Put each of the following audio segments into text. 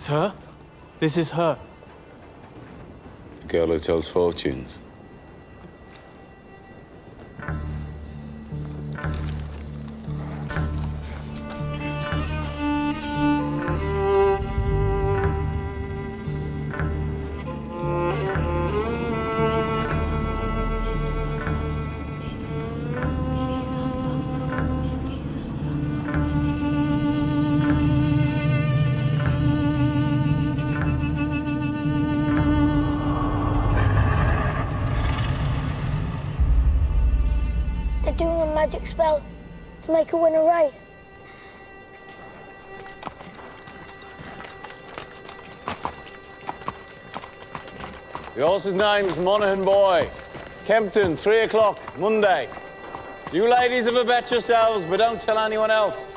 It's her? This is her. The girl who tells fortunes. They're doing a magic spell to make her win a race. The horse's name's Monaghan Boy. Kempton, 3 o'clock, Monday. You ladies have a bet yourselves, but don't tell anyone else.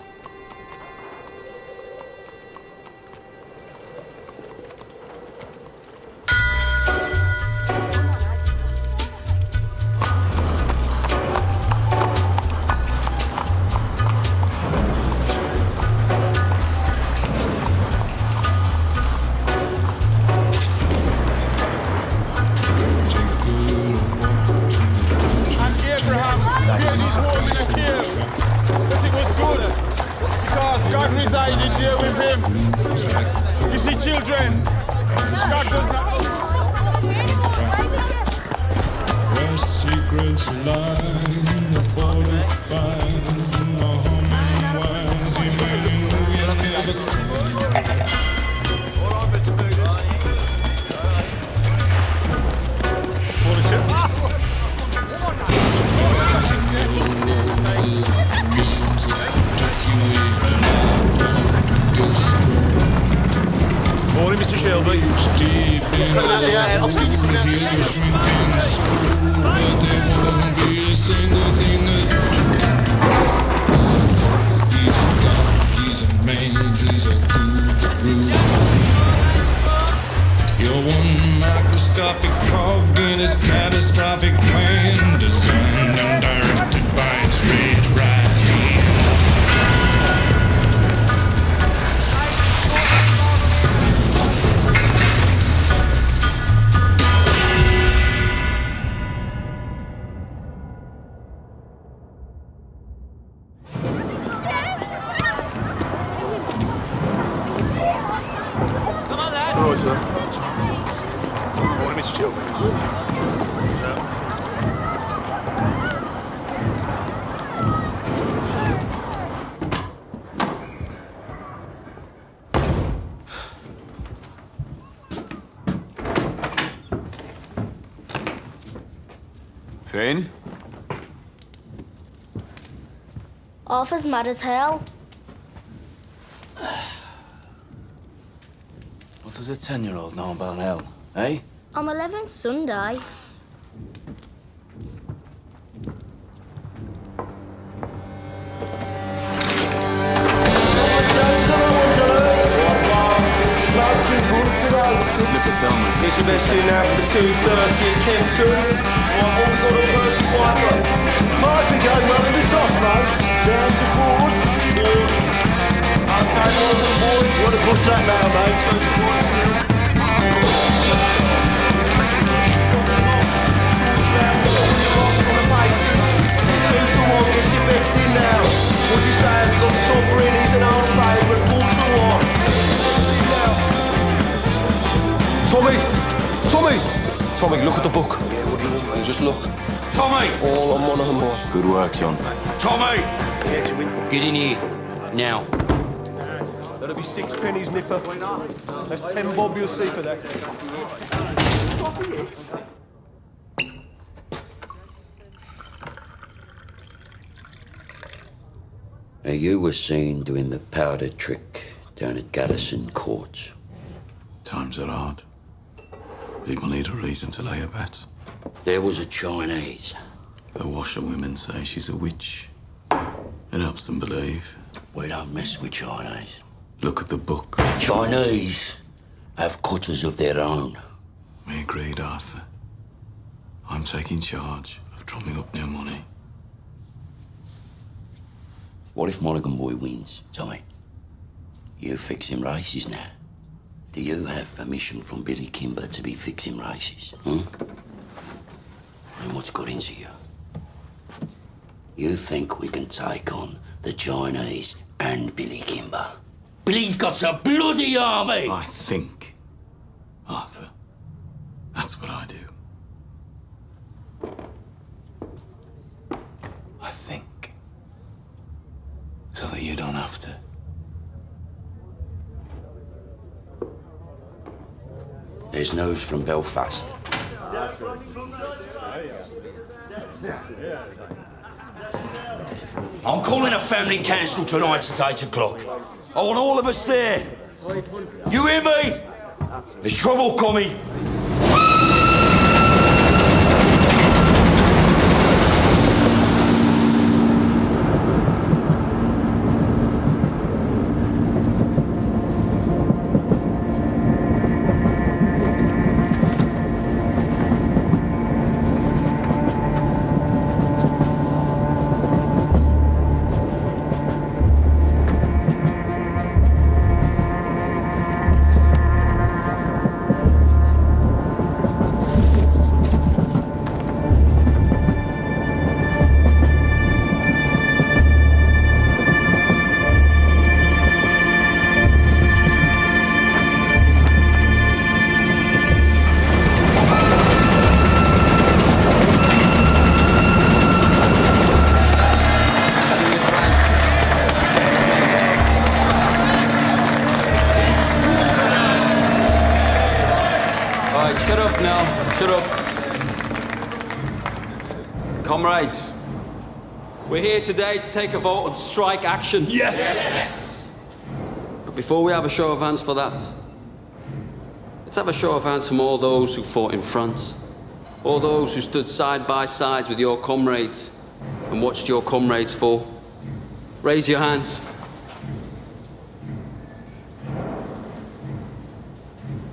Morning, Mr. Shelby. I'll see you from You're one microscopic cog in his catastrophic plan, designed and directed by his red right hand. Right, sir. Morning, Mr. Shelby. Finn? Arthur's mad as hell. What does a 10-year-old know about hell, eh? I'm 11 Sunday. It's your best in now for the 2:30 at Kempton. What we got on first and wiper? Party game running this off, mate. Down to Forge. Okay, Morgan boy. You want to push that now, mate? Get your bets in now. What do you say? Have you got Sovereign? He's an old favourite. 4-1. Tommy, look at the book. Yeah, what do you want, mate? Just look. Tommy! All on Monaghan Boy. Good work, John. Tommy! Get in here, now. That'll be 6 pennies, Nipper. That's 10 bob you'll see for that. Now, you were seen doing the powder trick down at Garrison Courts. Times are hard. People need a reason to lay a bet. There was a Chinese. The washerwomen say she's a witch. It helps them believe. We don't mess with Chinese. Look at the book. Chinese have cutters of their own. We agreed, Arthur. I'm taking charge of drumming up new money. What if Monaghan Boy wins, Tommy? You fix him races now. Do you have permission from Billy Kimber to be fixing races? And what's got into you? You think we can take on the Chinese and Billy Kimber? Billy's got a bloody army! I think, Arthur. That's what I do. I think. So that you don't have to. There's news from Belfast. I'm calling a family council tonight at 8 o'clock. I want all of us there. You hear me? There's trouble coming. Shut up. Comrades, we're here today to take a vote on strike action. Yes! But before we have a show of hands for that, let's have a show of hands from all those who fought in France, all those who stood side by side with your comrades and watched your comrades fall. Raise your hands.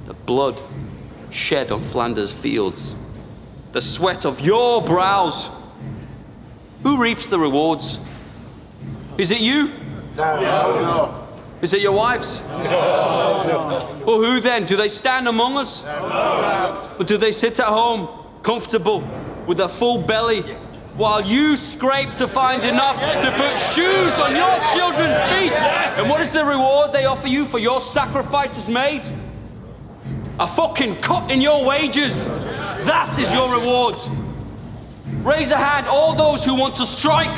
The blood shed on Flanders fields, the sweat of your brows. Who reaps the rewards? Is it you? No. Is it your wives? No. Well, who then? Do they stand among us? No. Or do they sit at home, comfortable, with a full belly, while you scrape to find enough to put shoes on your children's feet? And what is the reward they offer you for your sacrifices made? A fucking cut in your wages. That is your reward. Raise a hand, all those who want to strike.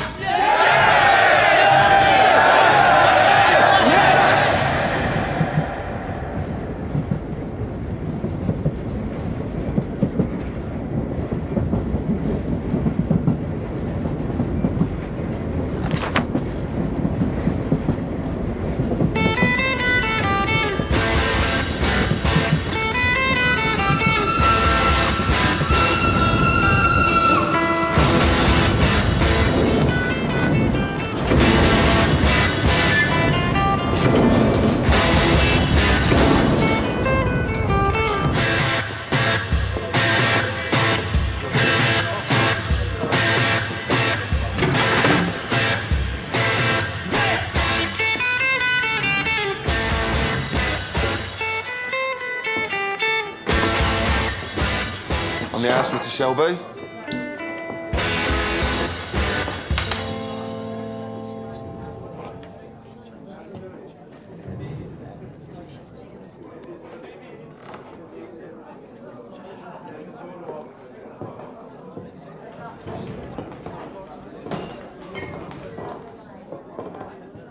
On the house, Mr. Shelby.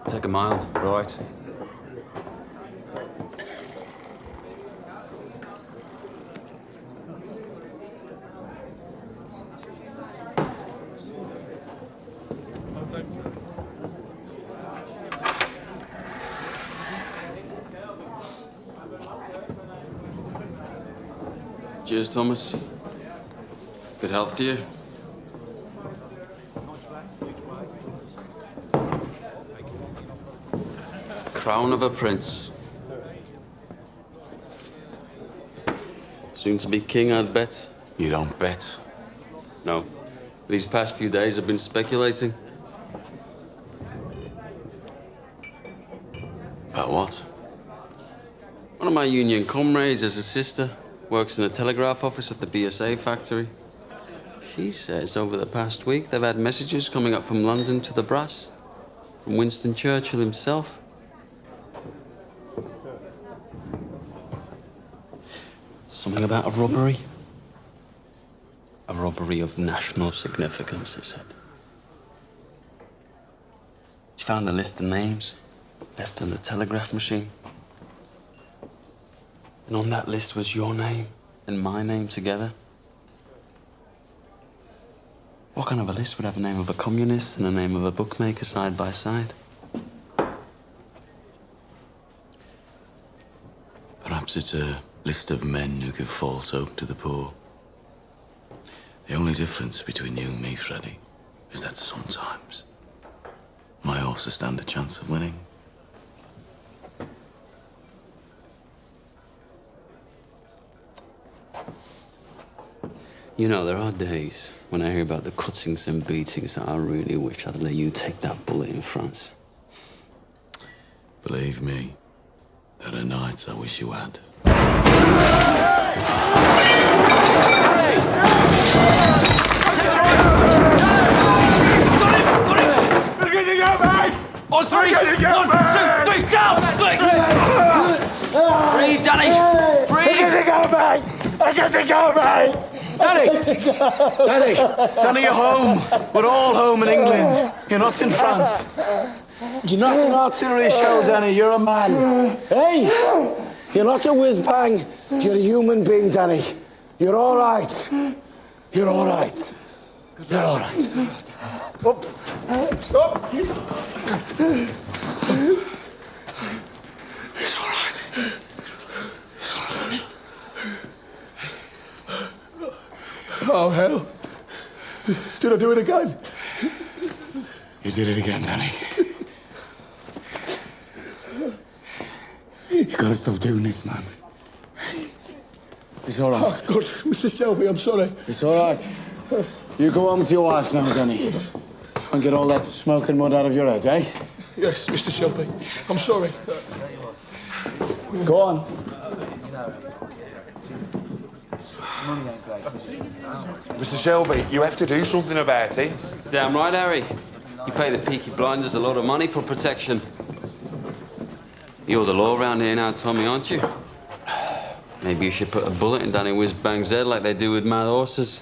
Take a mild. Right. Cheers, Thomas. Good health to you. Crown of a prince. Soon to be king, I'd bet. You don't bet. No. These past few days I've been speculating. About what? One of my union comrades has a sister, works in a telegraph office at the BSA factory. She says over the past week they've had messages coming up from London to the brass, from Winston Churchill himself. Something about a robbery. A robbery of national significance, it said. She found a list of names left on the telegraph machine. And on that list was your name and my name together. What kind of a list would have the name of a communist and the name of a bookmaker side by side? Perhaps it's a list of men who give false hope to the poor. The only difference between you and me, Freddie, is that sometimes my horses stand a chance of winning. You know, there are days when I hear about the cuttings and beatings that I really wish I'd let you take that bullet in France. Believe me, there are nights I wish you had. On three! 1, 2, 3, down! Breathe, Danny! Breathe! Danny, you're home. We're all home in England. You're not in France. You're not an artillery shell, Danny. You're a man. Hey! You're not a whiz-bang. You're a human being, Danny. You're all right. You're all right. You're all right. Up. Up. It's all right. It's all right. Oh, hell. Did I do it again? You did it again, Danny. You gotta stop doing this, man. It's all right. Oh, good. Mr. Shelby, I'm sorry. It's all right. You go home to your wife now, Danny. Try and get all that smoke and mud out of your head, eh? Yes, Mr. Shelby. I'm sorry. Go on. Mr. Shelby, you have to do something about it. Damn right, Harry. You pay the Peaky Blinders a lot of money for protection. You're the law around here now, Tommy, aren't you? Maybe you should put a bullet in Danny Whiz-Bang's head like they do with mad horses.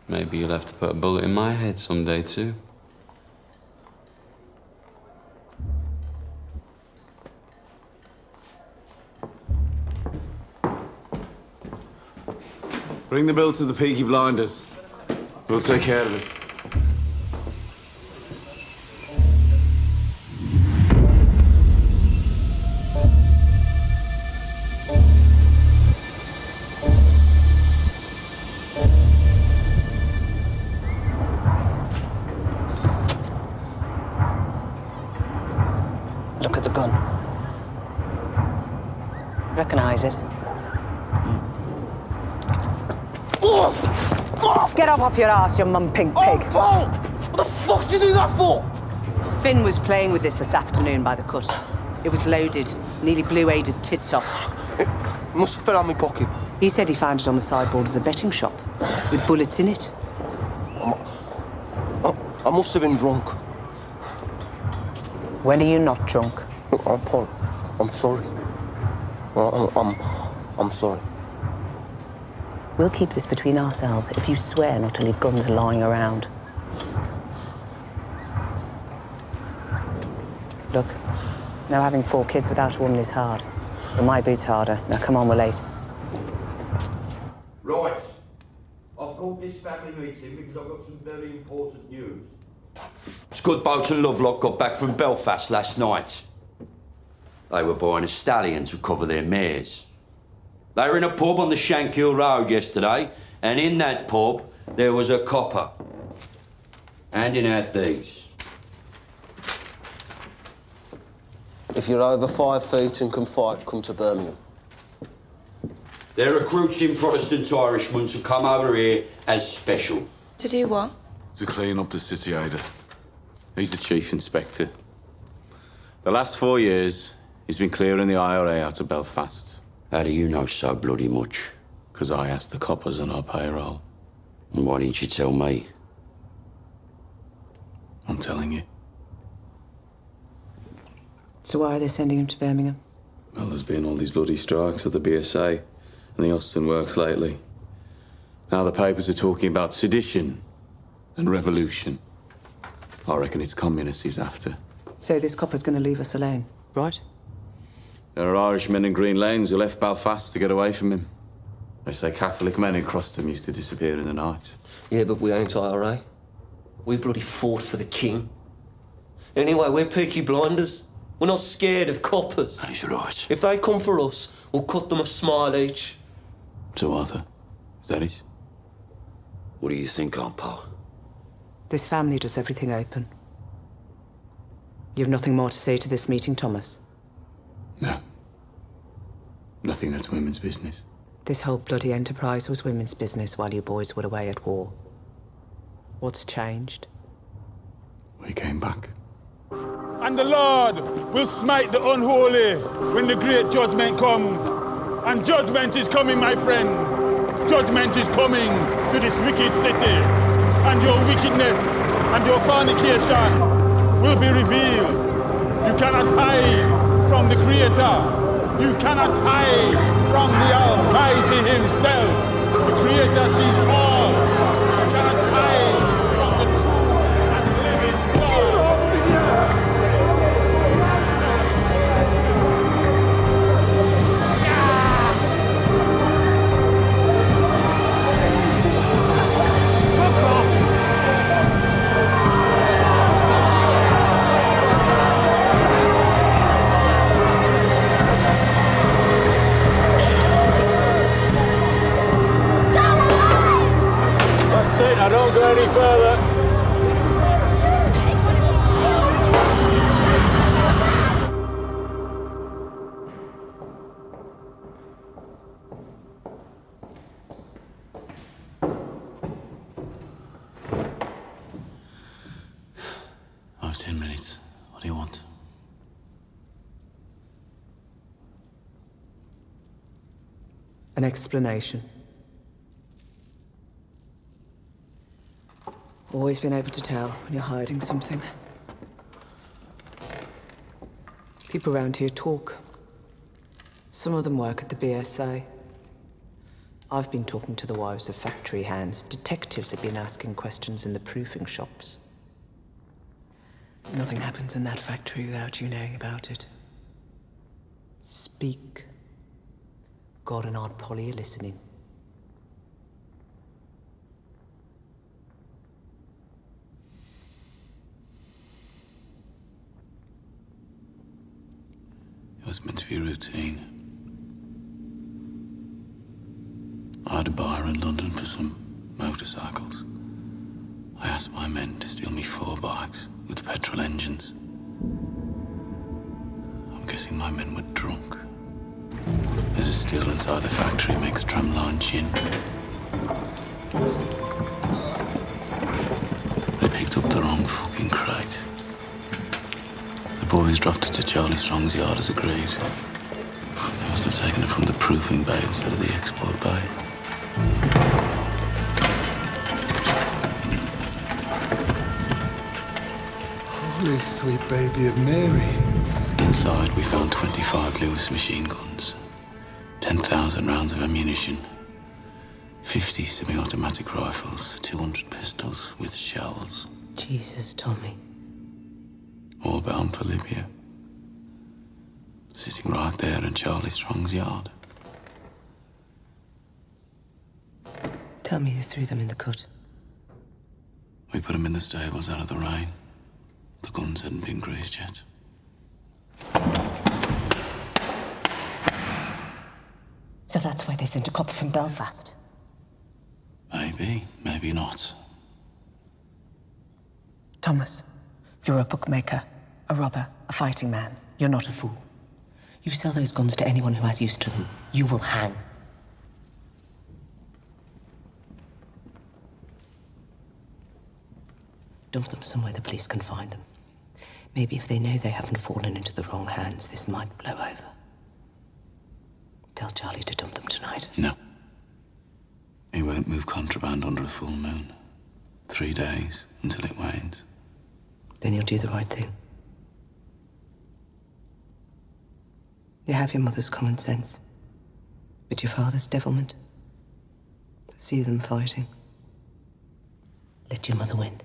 Maybe you'll have to put a bullet in my head someday, too. Bring the bill to the Peaky Blinders. We'll take care of it. Look at the gun. Recognize it? Get up off your ass, you mum-pink pig. Oh, Paul! What the fuck did you do that for? Finn was playing with this afternoon by the cut. It was loaded. Nearly blew Ada's tits off. It must have fell out my pocket. He said he found it on the sideboard of the betting shop, with bullets in it. I must have been drunk. When are you not drunk? Look, Paul, I'm sorry. I'm sorry. We'll keep this between ourselves if you swear not to leave guns lying around. Look, now having 4 kids without a woman is hard. But my boot's harder. Now come on, we're late. Right. I've called this family meeting because I've got some very important news. Scudboat and Lovelock got back from Belfast last night. They were buying a stallion to cover their mares. They were in a pub on the Shankill Road yesterday, and in that pub, there was a copper handing out these. If you're over 5 feet and can fight, come to Birmingham. They're recruiting Protestant Irishmen to come over here as special. To do what? To clean up the city, Ada. He's the chief inspector. The last 4 years, He's been clearing the IRA out of Belfast. How do you know so bloody much? Because I asked the coppers on our payroll. And why didn't you tell me? I'm telling you. So why are they sending him to Birmingham? Well, there's been all these bloody strikes at the BSA and the Austin works lately. Now the papers are talking about sedition and revolution. I reckon it's communists he's after. So this copper's going to leave us alone, right? There are Irishmen in Green Lanes who left Belfast to get away from him. They say Catholic men who crossed him used to disappear in the night. Yeah, but we ain't IRA. We bloody fought for the king. Anyway, we're Peaky Blinders. We're not scared of coppers. He's right. If they come for us, we'll cut them a smile each. So, Arthur, is that it? What do you think, Aunt Pal? This family does everything open. You have nothing more to say to this meeting, Thomas? No. Nothing that's women's business. This whole bloody enterprise was women's business while you boys were away at war. What's changed? We came back. And the Lord will smite the unholy when the great judgment comes. And judgment is coming, my friends. Judgment is coming to this wicked city. And your wickedness and your fornication will be revealed. You cannot hide from the Creator. You cannot hide from the Almighty Himself. The Creator sees all. You cannot hide from the true and living God. That's it, I don't go any further. I have 10 minutes. What do you want? An explanation. Always been able to tell when you're hiding something. People around here talk. Some of them work at the BSA. I've been talking to the wives of factory hands. Detectives have been asking questions in the proofing shops. Nothing happens in that factory without you knowing about it. Speak. God and Aunt Polly are listening. It was meant to be routine. I had a buyer in London for some motorcycles. I asked my men to steal me 4 bikes with petrol engines. I'm guessing my men were drunk. There's a still inside the factory makes tramline gin. They picked up the wrong fucking crate. The boys dropped it to Charlie Strong's yard as agreed. They must have taken it from the proofing bay instead of the export bay. Holy sweet baby of Mary. Inside, we found 25 Lewis machine guns, 10,000 rounds of ammunition, 50 semi-automatic rifles, 200 pistols with shells. Jesus, Tommy. All bound for Libya. Sitting right there in Charlie Strong's yard. Tell me you threw them in the cut. We put them in the stables out of the rain. The guns hadn't been greased yet. So that's why they sent a copper from Belfast? Maybe, maybe not. Thomas, you're a bookmaker, a robber, a fighting man. You're not a fool. You sell those guns to anyone who has use to them. You will hang. Dump them somewhere the police can find them. Maybe if they know they haven't fallen into the wrong hands, this might blow over. Tell Charlie to dump them tonight. No. He won't move contraband under a full moon. 3 days until it wanes. Then you'll do the right thing. You have your mother's common sense, but your father's devilment. See them fighting. Let your mother win.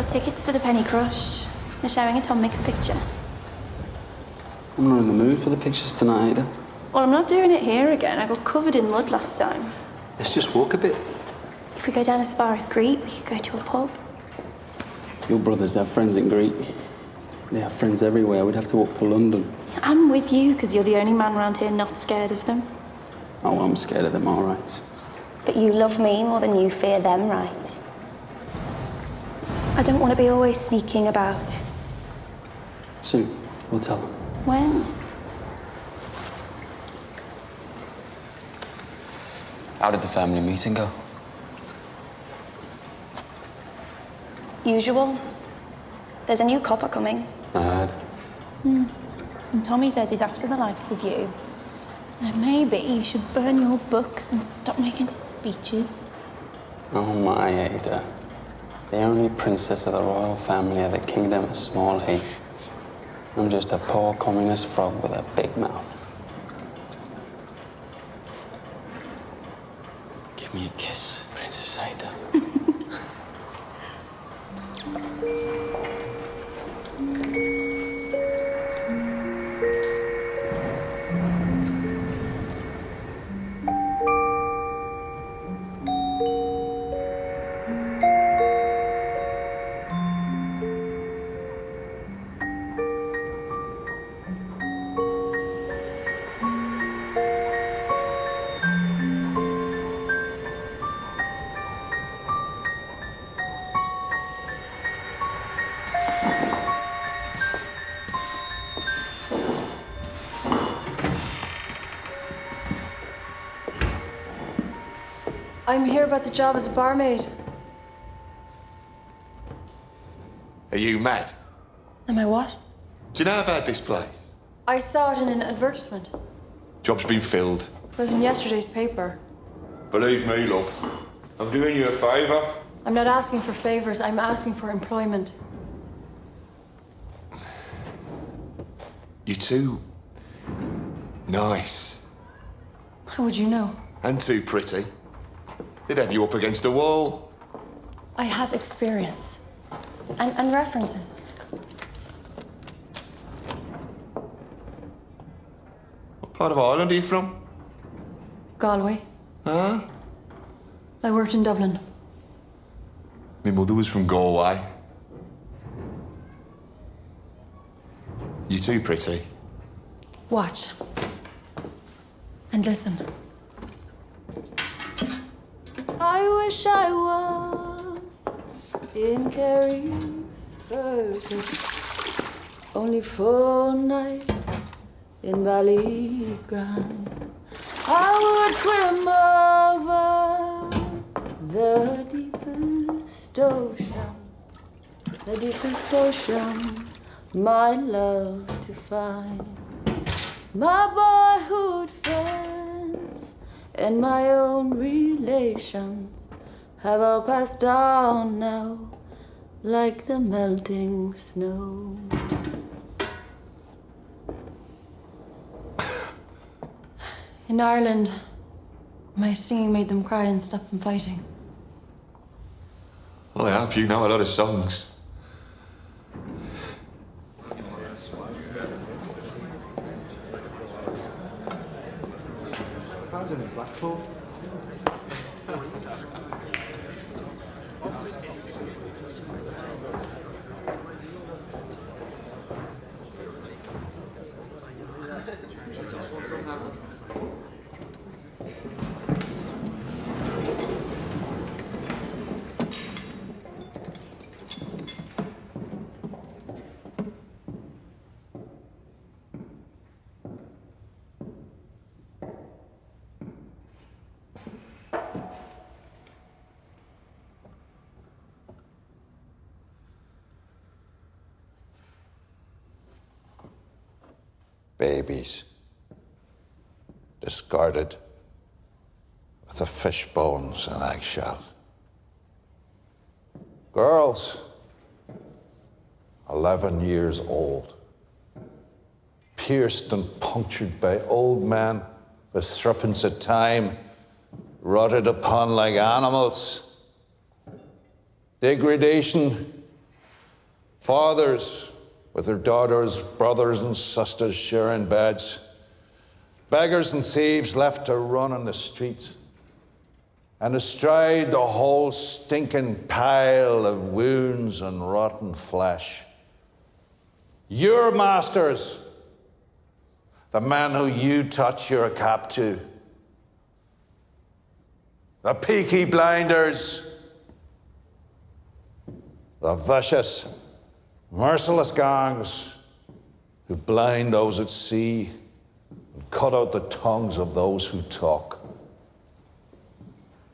Tickets for the Penny Crush. They're showing a Tom Mix picture. I'm not in the mood for the pictures tonight, Ada. Well, I'm not doing it here again. I got covered in mud last time. Let's just walk a bit. If we go down as far as Greet, we could go to a pub. Your brothers have friends in Greet. They have friends everywhere. We'd have to walk to London. I'm with you, because you're the only man around here not scared of them. Oh, I'm scared of them, all right. But you love me more than you fear them, right? I don't want to be always sneaking about. Soon, we'll tell them. When? How did the family meeting go? Usual. There's a new copper coming. I heard. And Tommy says he's after the likes of you. So maybe you should burn your books and stop making speeches. Oh my, Ada. The only princess of the royal family of the kingdom of Small Heath. I'm just a poor communist frog with a big mouth. Give me a kiss, Princess Ada. I'm here about the job as a barmaid. Are you mad? Am I what? Do you know about this place? I saw it in an advertisement. Job's been filled. It was in yesterday's paper. Believe me, love. I'm doing you a favour. I'm not asking for favors, I'm asking for employment. You're too nice. How would you know? And too pretty. They'd have you up against a wall. I have experience. And references. What part of Ireland are you from? Galway. Huh? I worked in Dublin. My mother was from Galway. You're too pretty. Watch. And listen. I wish I was in Kerry, only for a night in Ballygrand. I would swim over the deepest ocean, my love to find. My boyhood friends and my own relations have all passed on now, like the melting snow. In Ireland, my singing made them cry and stop them fighting. Well, I hope you know a lot of songs. Babies, discarded with the fish bones and eggshells. Girls, 11 years old, pierced and punctured by old men with threepence of time, rotted upon like animals. Degradation, fathers with their daughters, brothers and sisters sharing beds. Beggars and thieves left to run on the streets. And astride the whole stinking pile of wounds and rotten flesh. Your masters, the men who you touch your cap to. The Peaky Blinders. The vicious, merciless gangs who blind those at sea and cut out the tongues of those who talk.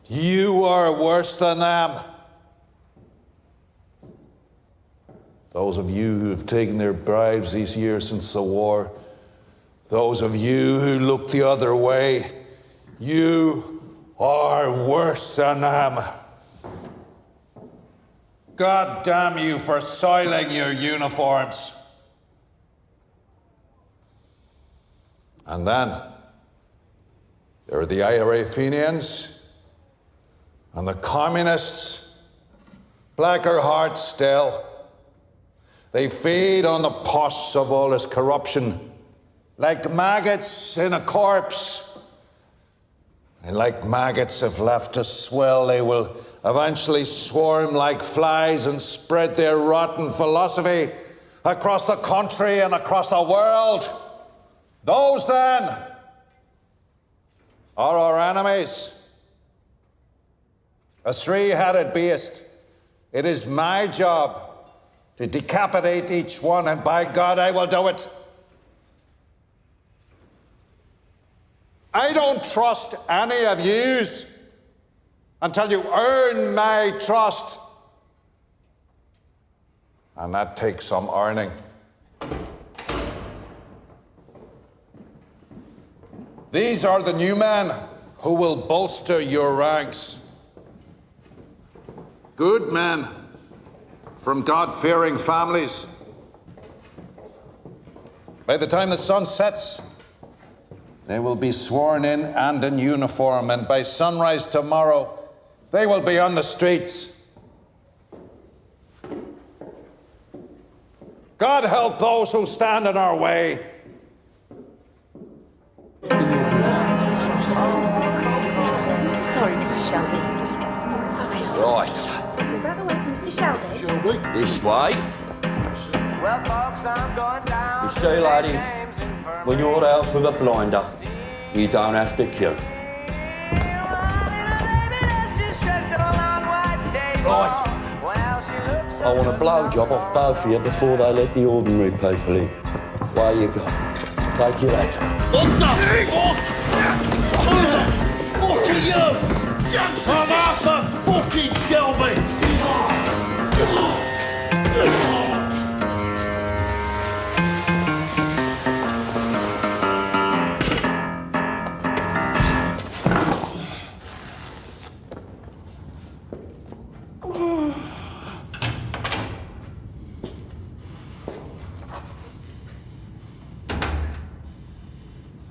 You are worse than them. Those of you who have taken their bribes these years since the war, those of you who look the other way, you are worse than them. God damn you for soiling your uniforms. And then there are the IRA Fenians and the communists, blacker hearts still. They feed on the pus of all this corruption, like maggots in a corpse. And like maggots, if left to swell, they will eventually swarm like flies and spread their rotten philosophy across the country and across the world. Those, then, are our enemies. A three-headed beast. It is my job to decapitate each one, and by God, I will do it. I don't trust any of yous until you earn my trust. And that takes some earning. These are the new men who will bolster your ranks. Good men from God-fearing families. By the time the sun sets, they will be sworn in and in uniform, and by sunrise tomorrow, they will be on the streets. God help those who stand in our way. Sorry, Mr. Shelby. Sorry. Right. Move out the way from Mr. Shelby. This way. Well, folks, I'm going down. You see, ladies, when you're out with a blinder, you don't have to kill. Right. I want a blowjob off both of you before they let the ordinary people in. Where you go? Take your hat. What the fuck? Who the fuck are you? I'm Arthur fucking Shelby.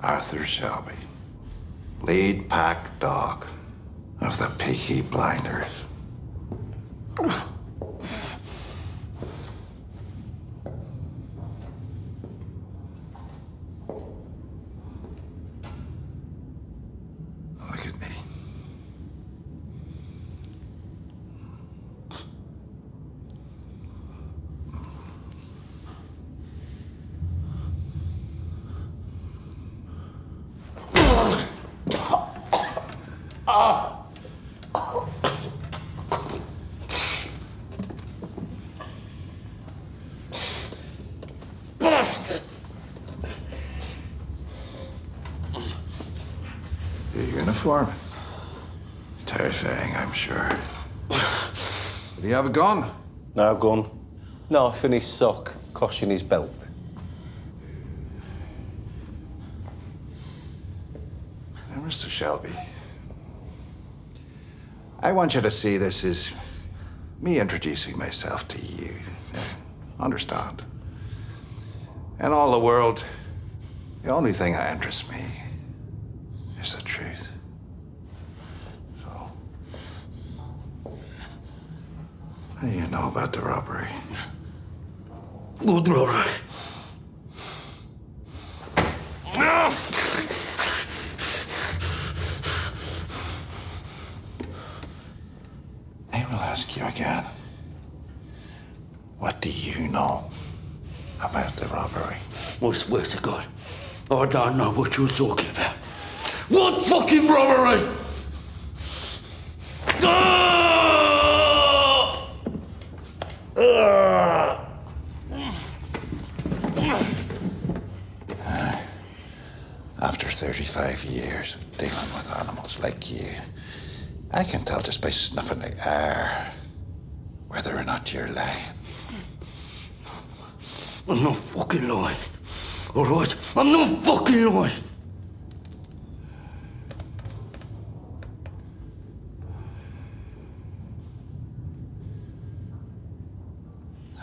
Arthur Shelby, lead pack dog of the Peaky Blinders. uniform. Terrifying, I'm sure. Did he have a gun? No gun. Knife in his sock, cosh in his belt. Now, Mr. Shelby, I want you to see this as me introducing myself to you. Understand? In all the world, the only thing that interests me is the truth. So, what do you know about the robbery? What robbery? I will ask you again. What do you know about the robbery? Well, swear to God, I don't know what you're talking about. What fucking robbery? After 35 years of dealing with animals like you, I can tell just by snuffing the air whether or not you're lying. I'm not fucking lying. All right? I'm not fucking lying.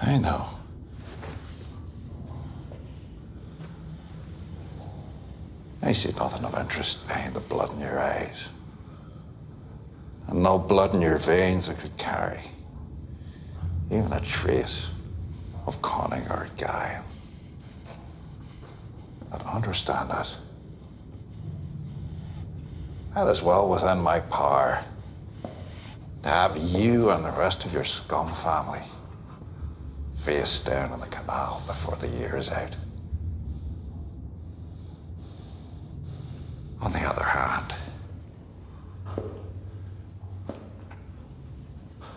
I know. I see nothing of interest behind the blood in your eyes. And no blood in your veins that could carry even a trace of cunning or guile. But understand us. That is well within my power to have you and the rest of your scum family face down in the canal before the year is out. On the other hand,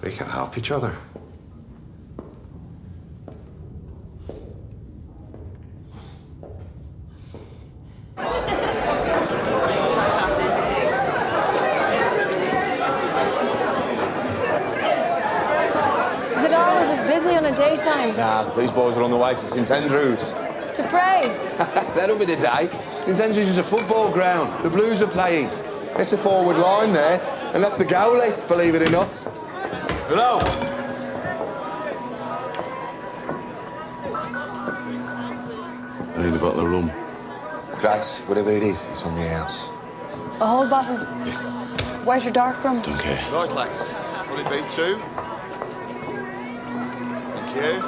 we can help each other. Is it always as busy on a daytime? Nah, these boys are on the way to St Andrews. To pray? That'll be the day. St Andrews is a football ground. The Blues are playing. It's a forward line there, and that's the goalie, believe it or not. Hello. I need a bottle of rum. Grace, whatever it is, it's on the house. A whole bottle? Where's your dark rum? Don't care. Right, lads. Will it be two? Thank you.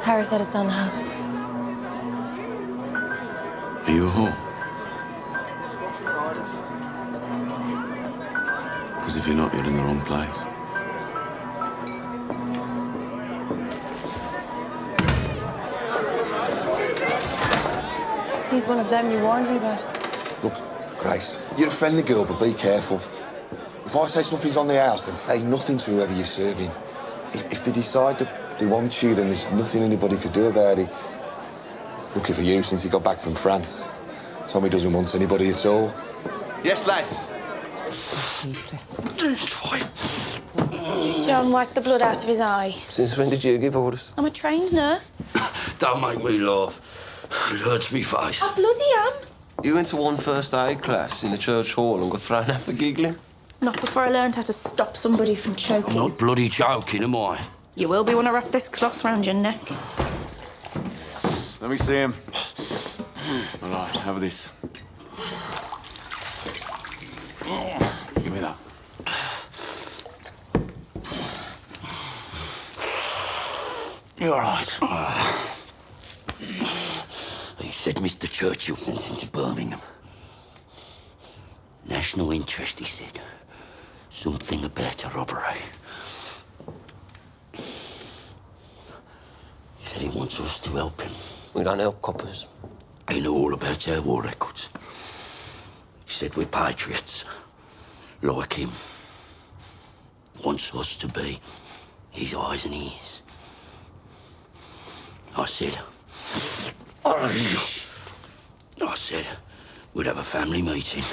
Harry said it's on the house. Are you at home? Because if you're not, you're in the wrong place. He's one of them you warned me about. Look, Grace, you're a friendly girl, but be careful. If I say something's on the house, then say nothing to whoever you're serving. If they decide that they want you, then there's nothing anybody could do about it. Lucky for you, since he got back from France. Tommy doesn't want anybody at all. Yes, lads. John wiped the blood out of his eye. Since when did you give orders? I'm a trained nurse. Don't make me laugh. It hurts me face. I bloody am. You went to one first aid class in the church hall and got thrown out for giggling? Not before I learned how to stop somebody from choking. I'm not bloody joking, am I? You will be when I wrap this cloth round your neck. Let me see him. All right, have this. Give me that. You're all right. He said Mr. Churchill sent him to Birmingham. National interest, he said. Something about a robbery. He said he wants us to help him. We don't help coppers. He knew all about our war records. He said we're patriots, like him. Wants us to be his eyes and ears. I said, We'd have a family meeting.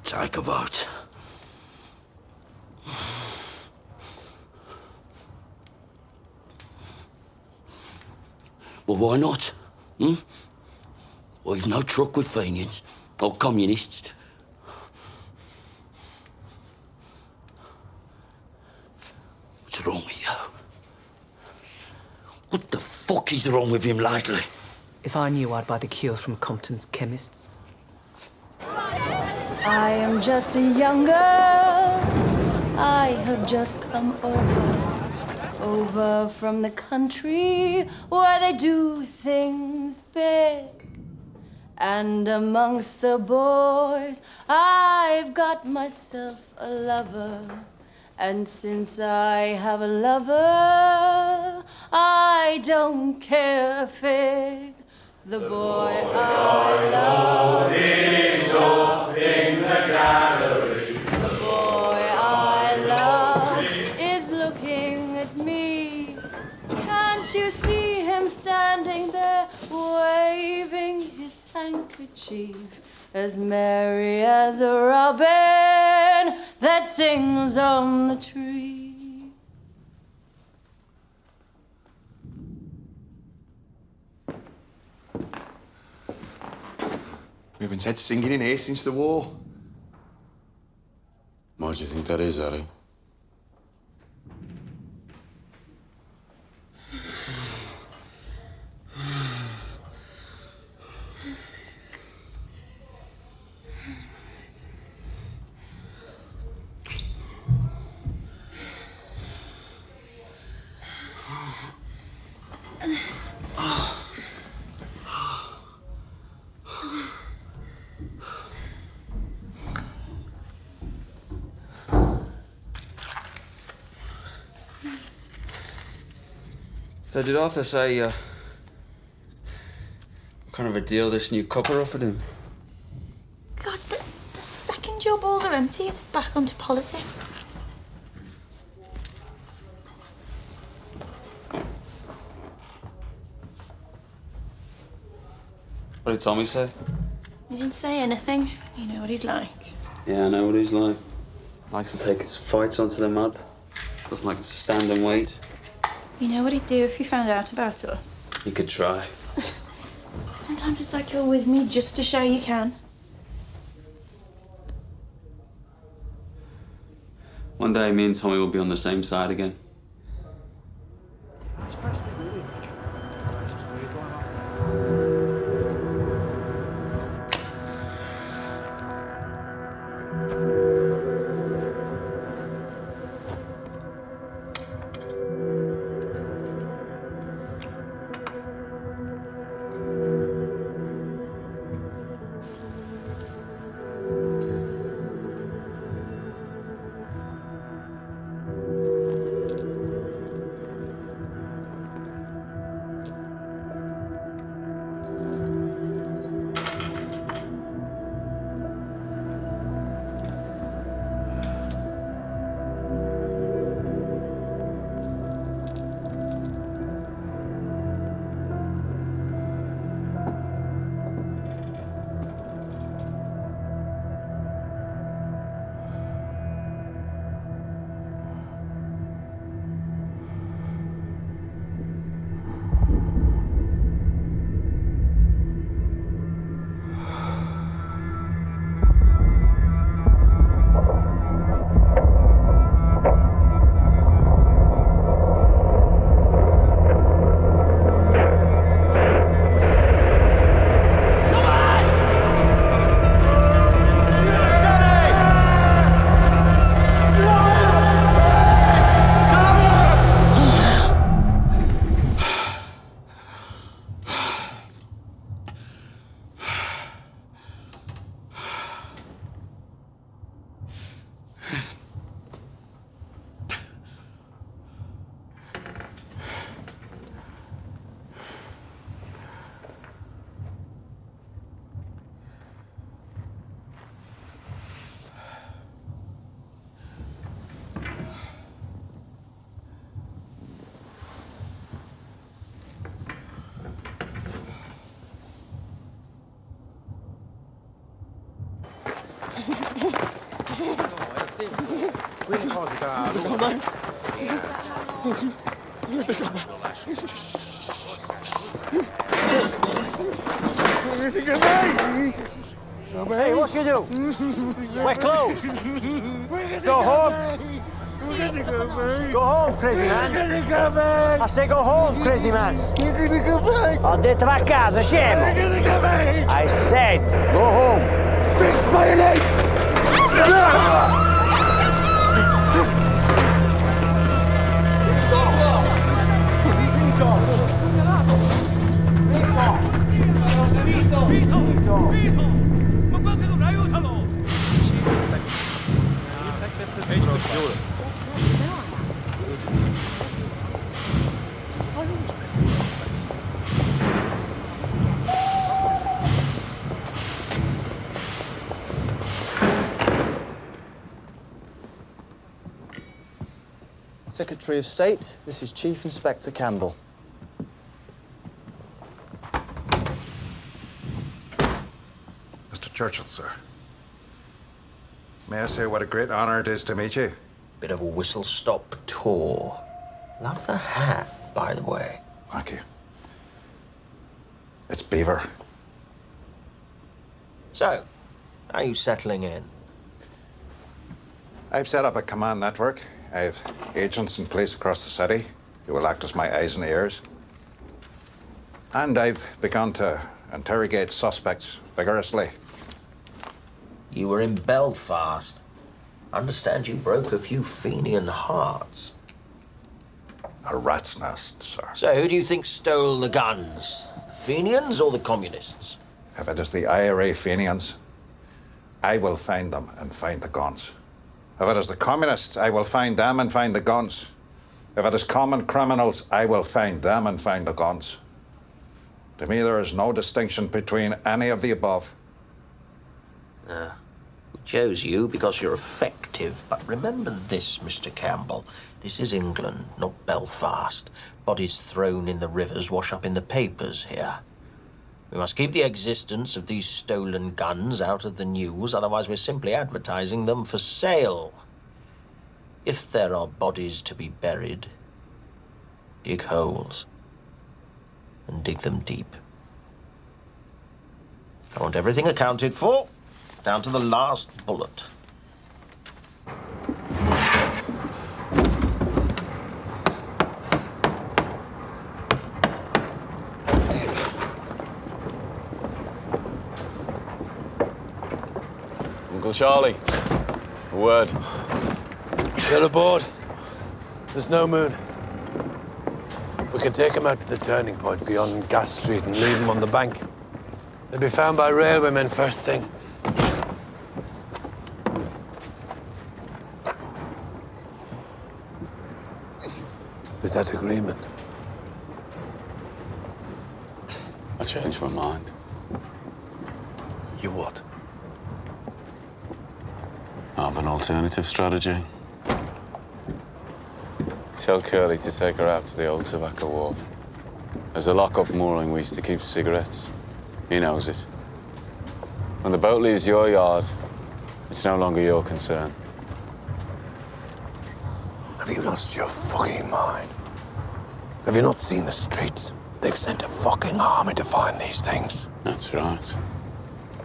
Take a vote. Well, why not? Hmm? Well, you've no truck with Fenians or communists. What's wrong with you? What the fuck is wrong with him lately? If I knew, I'd buy the cure from Compton's chemists. I am just a young girl. I have just come over from the country where they do things big. And amongst the boys, I've got myself a lover. And since I have a lover, I don't care a fig. The boy I love is up in the gallery. The boy I love is looking at me. Can't you see him standing there, waving his handkerchief, as merry as a robin that sings on the tree? We haven't had singing in here since the war. Why do you think that is, Harry? So did Arthur say, what kind of a deal this new copper offered him? God, the second your balls are empty, it's back onto politics. What did Tommy say? He didn't say anything. You know what he's like. Yeah, I know what he's like. Likes to take his fights onto the mud. Doesn't like to stand and wait. You know what he'd do if he found out about us? He could try. Sometimes it's like you're with me just to show you can. One day, me and Tommy will be on the same side again. Hey, what you do? We're closed. Go home. Go home, crazy man. I say go home, crazy man. Ho detto va a casa, scemo. I said go home. Fix mayonnaise! Secretary of State, this is Chief Inspector Campbell. Mr. Churchill, sir. May I say what a great honor it is to meet you? Bit of a whistle-stop tour. Love the hat, by the way. Thank you. It's Beaver. So, are you settling in? I've set up a command network. I have agents in place across the city who will act as my eyes and ears. And I've begun to interrogate suspects vigorously. You were in Belfast. Understand you broke a few Fenian hearts. A rat's nest, sir. So who do you think stole the guns? The Fenians or the communists? If it is the IRA Fenians, I will find them and find the guns. If it is the communists, I will find them and find the guns. If it is common criminals, I will find them and find the guns. To me, there is no distinction between any of the above. We chose you because you're effective, but remember this, Mr. Campbell. This is England, not Belfast. Bodies thrown in the rivers wash up in the papers here. We must keep the existence of these stolen guns out of the news, otherwise we're simply advertising them for sale. If there are bodies to be buried, dig holes and dig them deep. I want everything accounted for, down to the last bullet. Uncle Charlie, a word. They're aboard. There's no moon. We can take them out to the turning point beyond Gas Street and leave them on the bank. They'll be found by railwaymen first thing. Is that agreement? I changed my mind. You what? I have an alternative strategy. Tell Curly to take her out to the old tobacco wharf. There's a lock-up mooring we used to keep cigarettes. He knows it. When the boat leaves your yard, it's no longer your concern. Have you lost your fucking mind? Have you not seen the streets? They've sent a fucking army to find these things. That's right.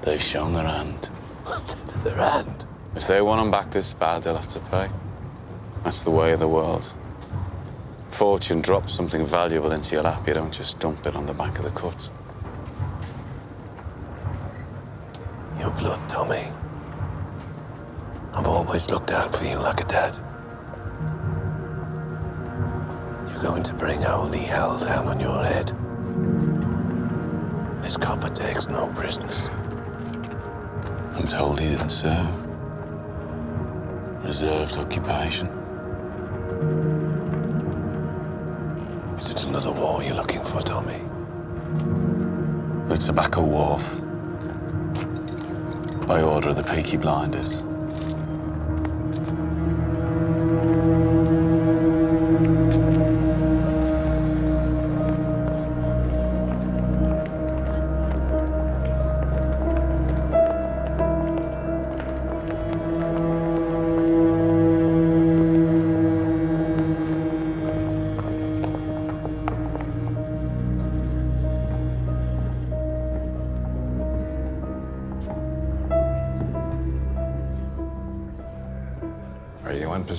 They've shown their hand. Their hand? If they want them back this bad, they'll have to pay. That's the way of the world. Fortune drops something valuable into your lap, you don't just dump it on the back of the cut. Your blood, Tommy. I've always looked out for you like a dad. You're going to bring holy hell down on your head. This copper takes no prisoners. I'm told he didn't serve. Reserved occupation. Is it another war you're looking for, Tommy? The tobacco wharf. By order of the Peaky Blinders.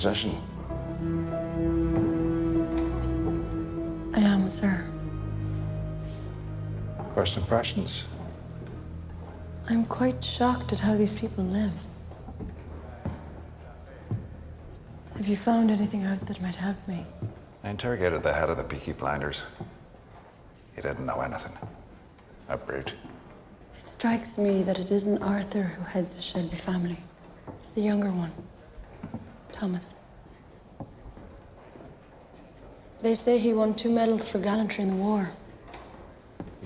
position. I am, sir. First impressions? I'm quite shocked at how these people live. Have you found anything out that might help me? I interrogated the head of the Beiky Bلايندرز. He didn't know anything. A brute. It strikes me that it isn't Arthur who heads the Shilbey family. It's the younger one, Thomas. They say he won 2 medals for gallantry in the war.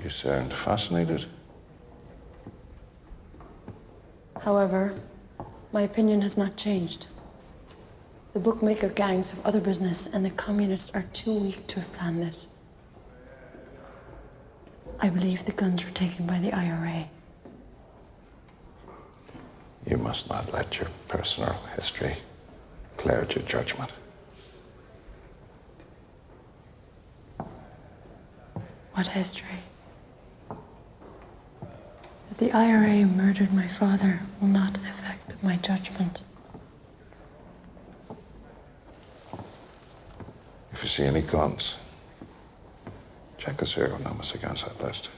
You sound fascinated. However, my opinion has not changed. The bookmaker gangs have other business, and the communists are too weak to have planned this. I believe the guns were taken by the IRA. You must not let your personal history cloud your judgment. What history? That the IRA murdered my father will not affect my judgment. If you see any guns, check the serial numbers against that list.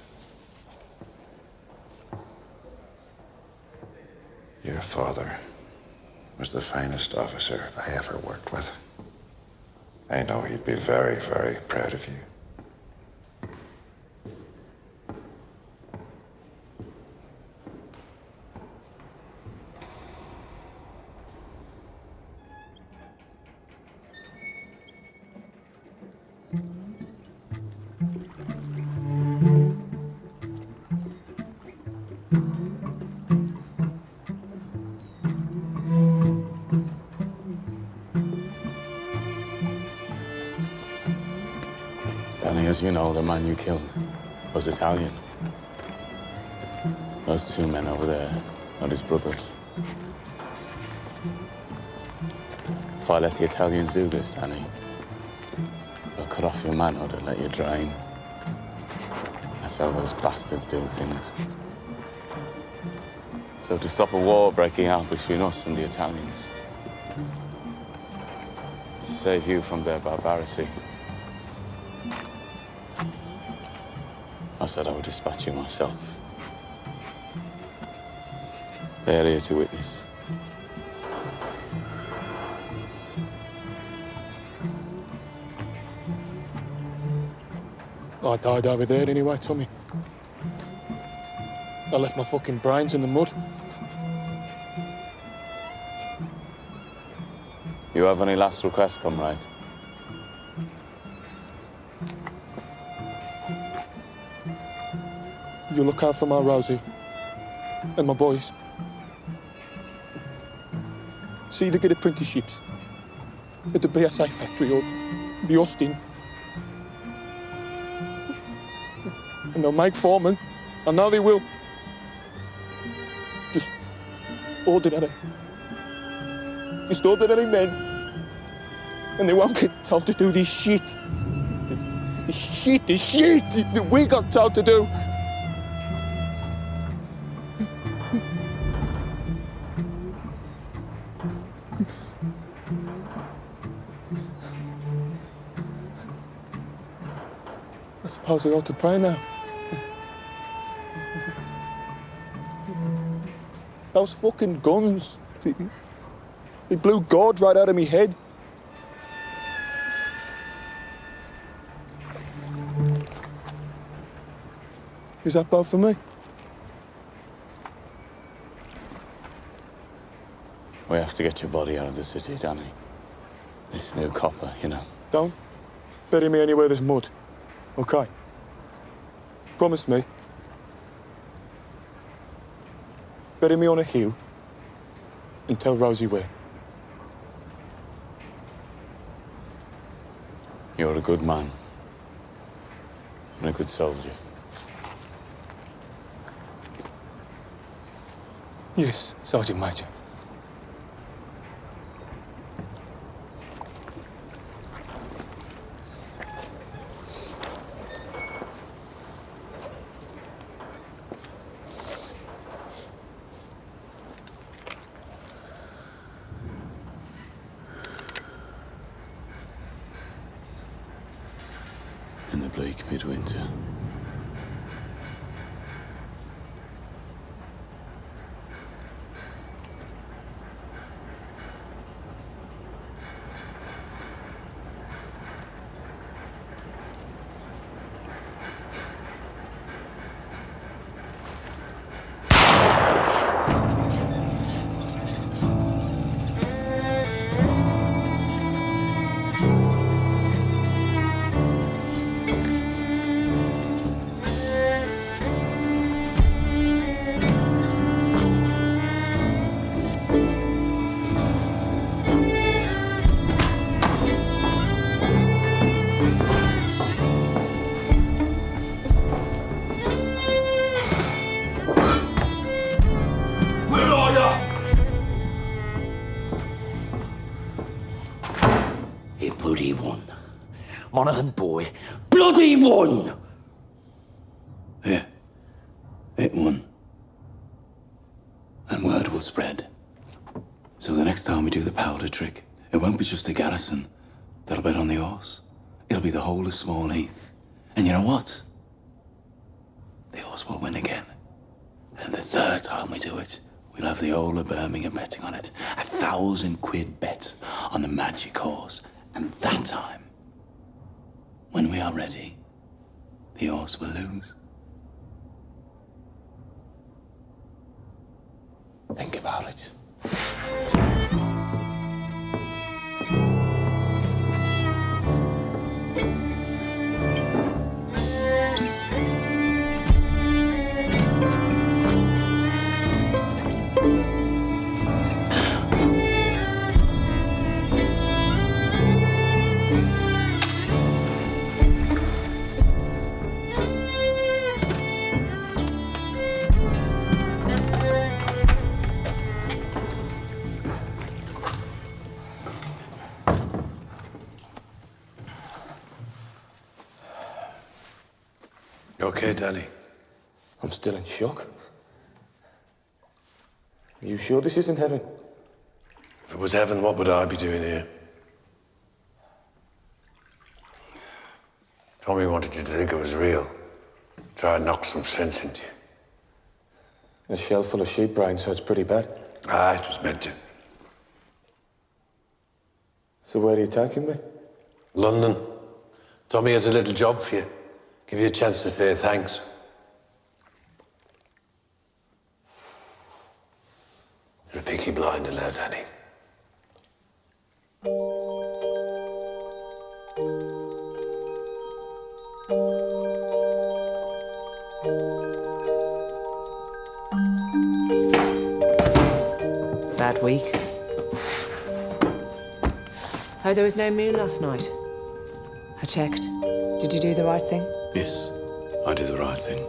Your father was the finest officer I ever worked with. I know he'd be very, very proud of you. As you know, the man you killed was Italian. Those 2 men over there are his brothers. If I let the Italians do this, Danny, they'll cut off your manhood and let you drain. That's how those bastards do things. So to stop a war breaking out between us and the Italians, to save you from their barbarity, I said I would dispatch you myself. They are here to witness. I died over there anyway, Tommy. I left my fucking brains in the mud. You have any last requests, comrade? You look out for my Rosie and my boys. See they get apprenticeships at the BSA factory or the Austin. And they'll make foremen. I know they will. Just ordinary. Just ordinary men. And they won't get told to do this shit. The shit that we got told to do. I suppose I ought to pray now. Those fucking guns. They blew God right out of me head. Is that bad for me? We have to get your body out of the city, Danny. This new copper, you know. Don't bury me anywhere there's mud. Okay? Promise me. Bury me on a hill and tell Rosie where. You're a good man and a good soldier. Yes, Sergeant Major. in the bleak midwinter. Bloody one. Monaghan boy. Bloody one! Yeah. It won. And word will spread. So the next time we do the powder trick, it won't be just a garrison that'll bet on the horse. It'll be the whole of Small Heath. And you know what? The horse will win again. And the third time we do it, we'll have the whole of Birmingham betting on it. 1,000 quid bet on the magic horse. And that time, when we are ready, the horse will lose. Think about it. You okay, Danny? I'm still in shock. Are you sure this isn't heaven? If it was heaven, what would I be doing here? Tommy wanted you to think it was real. Try and knock some sense into you. A shell full of sheep brains, so it's pretty bad. Ah, it was meant to. So where are you taking me? London. Tommy has a little job for you. Give you a chance to say thanks. You're a Peaky Blinder now, Danny. Bad week. Oh, there was no moon last night. I checked. Did you do the right thing? Yes, I did the right thing.